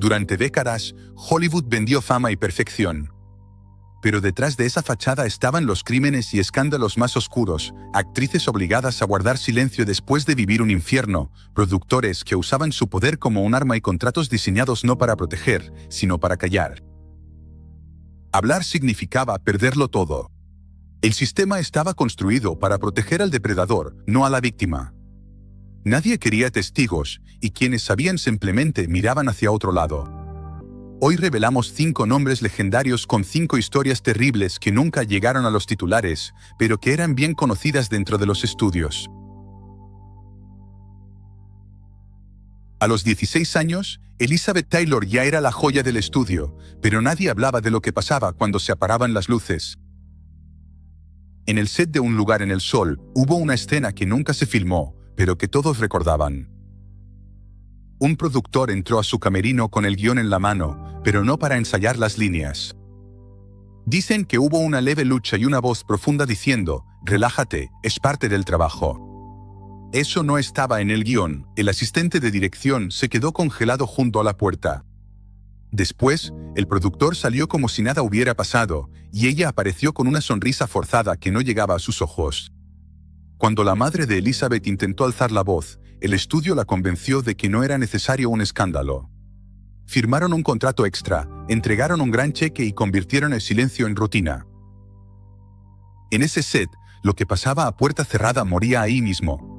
Durante décadas, Hollywood vendió fama y perfección. Pero detrás de esa fachada estaban los crímenes y escándalos más oscuros, actrices obligadas a guardar silencio después de vivir un infierno, productores que usaban su poder como un arma y contratos diseñados no para proteger, sino para callar. Hablar significaba perderlo todo. El sistema estaba construido para proteger al depredador, no a la víctima. Nadie quería testigos, y quienes sabían simplemente miraban hacia otro lado. Hoy revelamos 5 nombres legendarios con 5 historias terribles que nunca llegaron a los titulares, pero que eran bien conocidas dentro de los estudios. A los 16 años, Elizabeth Taylor ya era la joya del estudio, pero nadie hablaba de lo que pasaba cuando se apagaban las luces. En el set de Un lugar en el sol, hubo una escena que nunca se filmó, pero que todos recordaban. Un productor entró a su camerino con el guión en la mano, pero no para ensayar las líneas. Dicen que hubo una leve lucha y una voz profunda diciendo, «Relájate, es parte del trabajo». Eso no estaba en el guión. El asistente de dirección se quedó congelado junto a la puerta. Después, el productor salió como si nada hubiera pasado, y ella apareció con una sonrisa forzada que no llegaba a sus ojos. Cuando la madre de Elizabeth intentó alzar la voz, el estudio la convenció de que no era necesario un escándalo. Firmaron un contrato extra, entregaron un gran cheque y convirtieron el silencio en rutina. En ese set, lo que pasaba a puerta cerrada moría ahí mismo.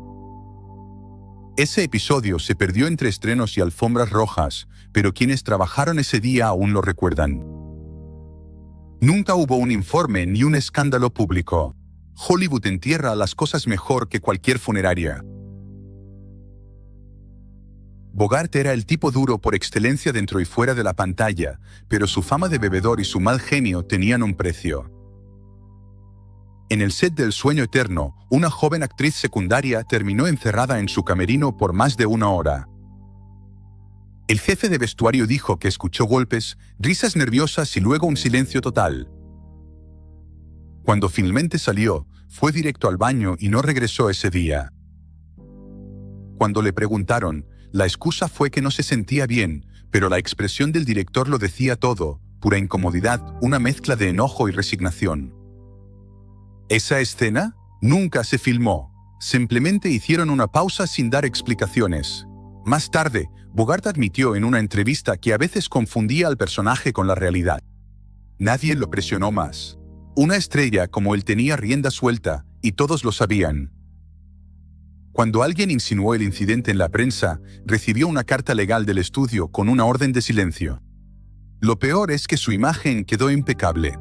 Ese episodio se perdió entre estrenos y alfombras rojas, pero quienes trabajaron ese día aún lo recuerdan. Nunca hubo un informe ni un escándalo público. Hollywood entierra las cosas mejor que cualquier funeraria. Bogart era el tipo duro por excelencia dentro y fuera de la pantalla, pero su fama de bebedor y su mal genio tenían un precio. En el set del Sueño Eterno, una joven actriz secundaria terminó encerrada en su camerino por más de 1 hora. El jefe de vestuario dijo que escuchó golpes, risas nerviosas y luego un silencio total. Cuando finalmente salió, fue directo al baño y no regresó ese día. Cuando le preguntaron, la excusa fue que no se sentía bien, pero la expresión del director lo decía todo, pura incomodidad, una mezcla de enojo y resignación. Esa escena nunca se filmó, simplemente hicieron una pausa sin dar explicaciones. Más tarde, Bogart admitió en una entrevista que a veces confundía al personaje con la realidad. Nadie lo presionó más. Una estrella como él tenía rienda suelta, y todos lo sabían. Cuando alguien insinuó el incidente en la prensa, recibió una carta legal del estudio con una orden de silencio. Lo peor es que su imagen quedó impecable.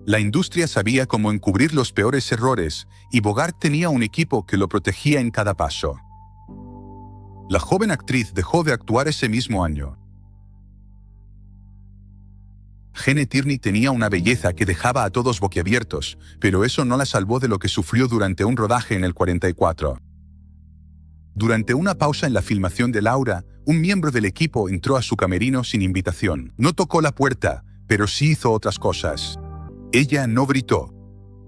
La industria sabía cómo encubrir los peores errores, y Bogart tenía un equipo que lo protegía en cada paso. La joven actriz dejó de actuar ese mismo año. Gene Tierney tenía una belleza que dejaba a todos boquiabiertos, pero eso no la salvó de lo que sufrió durante un rodaje en el 44. Durante una pausa en la filmación de Laura, un miembro del equipo entró a su camerino sin invitación. No tocó la puerta, pero sí hizo otras cosas. Ella no gritó.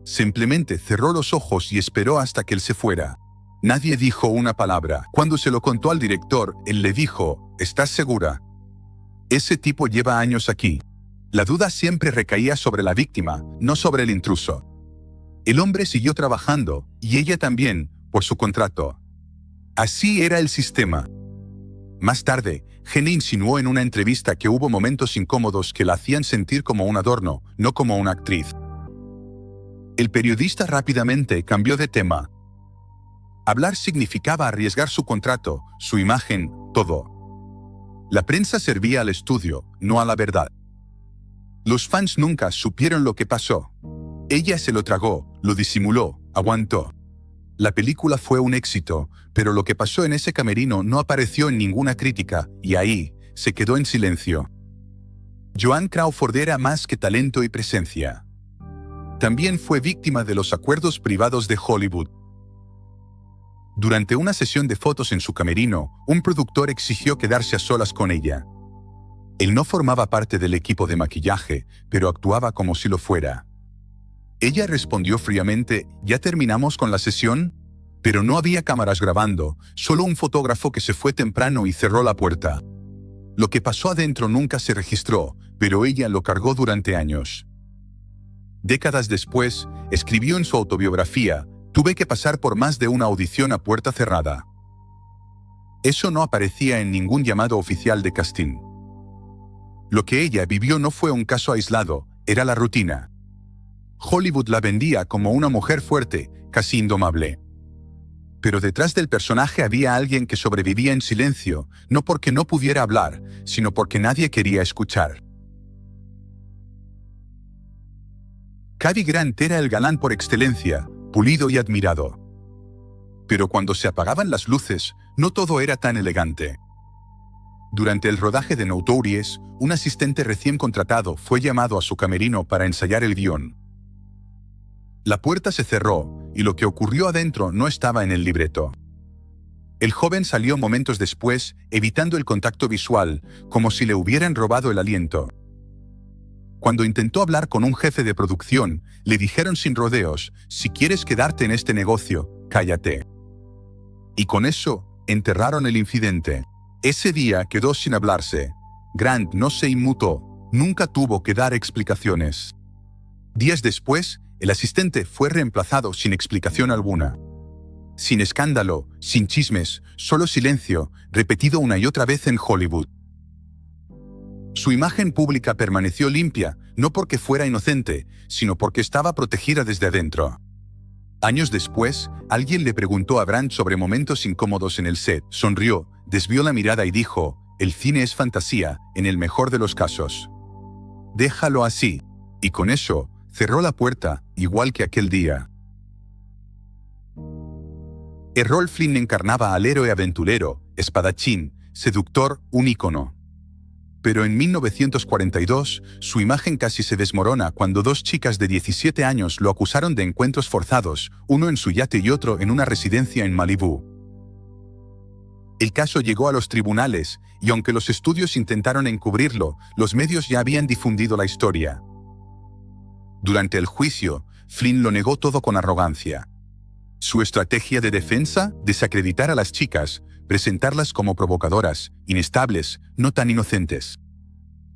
Simplemente cerró los ojos y esperó hasta que él se fuera. Nadie dijo una palabra. Cuando se lo contó al director, él le dijo, ¿estás segura? Ese tipo lleva años aquí. La duda siempre recaía sobre la víctima, no sobre el intruso. El hombre siguió trabajando, y ella también, por su contrato. Así era el sistema. Más tarde, Gene insinuó en una entrevista que hubo momentos incómodos que la hacían sentir como un adorno, no como una actriz. El periodista rápidamente cambió de tema. Hablar significaba arriesgar su contrato, su imagen, todo. La prensa servía al estudio, no a la verdad. Los fans nunca supieron lo que pasó. Ella se lo tragó, lo disimuló, aguantó. La película fue un éxito, pero lo que pasó en ese camerino no apareció en ninguna crítica, y ahí se quedó en silencio. Joan Crawford era más que talento y presencia. También fue víctima de los acuerdos privados de Hollywood. Durante una sesión de fotos en su camerino, un productor exigió quedarse a solas con ella. Él no formaba parte del equipo de maquillaje, pero actuaba como si lo fuera. Ella respondió fríamente, ¿ya terminamos con la sesión? Pero no había cámaras grabando, solo un fotógrafo que se fue temprano y cerró la puerta. Lo que pasó adentro nunca se registró, pero ella lo cargó durante años. Décadas después, escribió en su autobiografía: "Tuve que pasar por más de una audición a puerta cerrada". Eso no aparecía en ningún llamado oficial de casting. Lo que ella vivió no fue un caso aislado, era la rutina. Hollywood la vendía como una mujer fuerte, casi indomable. Pero detrás del personaje había alguien que sobrevivía en silencio, no porque no pudiera hablar, sino porque nadie quería escuchar. Cary Grant era el galán por excelencia, pulido y admirado. Pero cuando se apagaban las luces, no todo era tan elegante. Durante el rodaje de Notorious, un asistente recién contratado fue llamado a su camerino para ensayar el guión. La puerta se cerró, y lo que ocurrió adentro no estaba en el libreto. El joven salió momentos después, evitando el contacto visual, como si le hubieran robado el aliento. Cuando intentó hablar con un jefe de producción, le dijeron sin rodeos: "Si quieres quedarte en este negocio, cállate". Y con eso, enterraron el incidente. Ese día quedó sin hablarse. Grant no se inmutó, nunca tuvo que dar explicaciones. Días después, el asistente fue reemplazado sin explicación alguna. Sin escándalo, sin chismes, solo silencio, repetido una y otra vez en Hollywood. Su imagen pública permaneció limpia, no porque fuera inocente, sino porque estaba protegida desde adentro. Años después, alguien le preguntó a Grant sobre momentos incómodos en el set. Sonrió, desvió la mirada y dijo: "El cine es fantasía, en el mejor de los casos. Déjalo así". Y con eso, cerró la puerta, igual que aquel día. Errol Flynn encarnaba al héroe aventurero, espadachín, seductor, un ícono. Pero en 1942, su imagen casi se desmorona cuando dos chicas de 17 años lo acusaron de encuentros forzados, uno en su yate y otro en una residencia en Malibú. El caso llegó a los tribunales, y aunque los estudios intentaron encubrirlo, los medios ya habían difundido la historia. Durante el juicio, Flynn lo negó todo con arrogancia. Su estrategia de defensa: desacreditar a las chicas, presentarlas como provocadoras, inestables, no tan inocentes.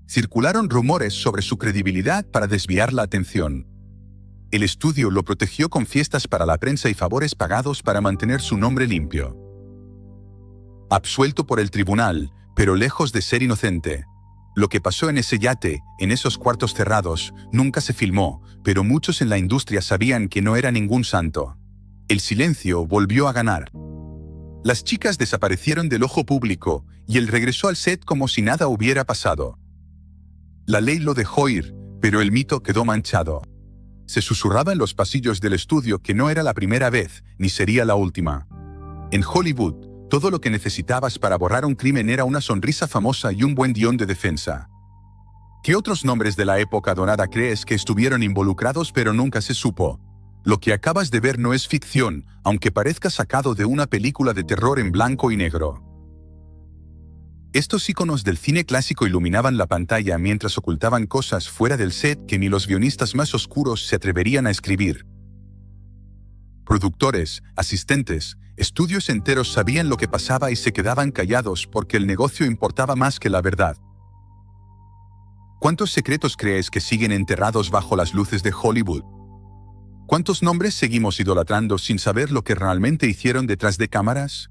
Circularon rumores sobre su credibilidad para desviar la atención. El estudio lo protegió con fiestas para la prensa y favores pagados para mantener su nombre limpio. Absuelto por el tribunal, pero lejos de ser inocente. Lo que pasó en ese yate, en esos cuartos cerrados, nunca se filmó, pero muchos en la industria sabían que no era ningún santo. El silencio volvió a ganar. Las chicas desaparecieron del ojo público, y él regresó al set como si nada hubiera pasado. La ley lo dejó ir, pero el mito quedó manchado. Se susurraba en los pasillos del estudio que no era la primera vez, ni sería la última. En Hollywood, todo lo que necesitabas para borrar un crimen era una sonrisa famosa y un buen guión de defensa. ¿Qué otros nombres de la época dorada crees que estuvieron involucrados pero nunca se supo? Lo que acabas de ver no es ficción, aunque parezca sacado de una película de terror en blanco y negro. Estos íconos del cine clásico iluminaban la pantalla mientras ocultaban cosas fuera del set que ni los guionistas más oscuros se atreverían a escribir. Productores, asistentes, estudios enteros sabían lo que pasaba y se quedaban callados porque el negocio importaba más que la verdad. ¿Cuántos secretos crees que siguen enterrados bajo las luces de Hollywood? ¿Cuántos nombres seguimos idolatrando sin saber lo que realmente hicieron detrás de cámaras?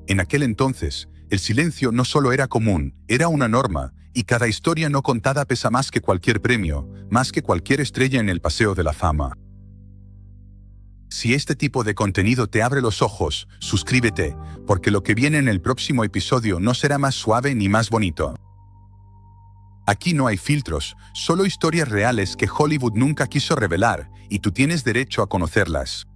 En aquel entonces, el silencio no solo era común, era una norma, y cada historia no contada pesa más que cualquier premio, más que cualquier estrella en el Paseo de la Fama. Si este tipo de contenido te abre los ojos, suscríbete, porque lo que viene en el próximo episodio no será más suave ni más bonito. Aquí no hay filtros, solo historias reales que Hollywood nunca quiso revelar, y tú tienes derecho a conocerlas.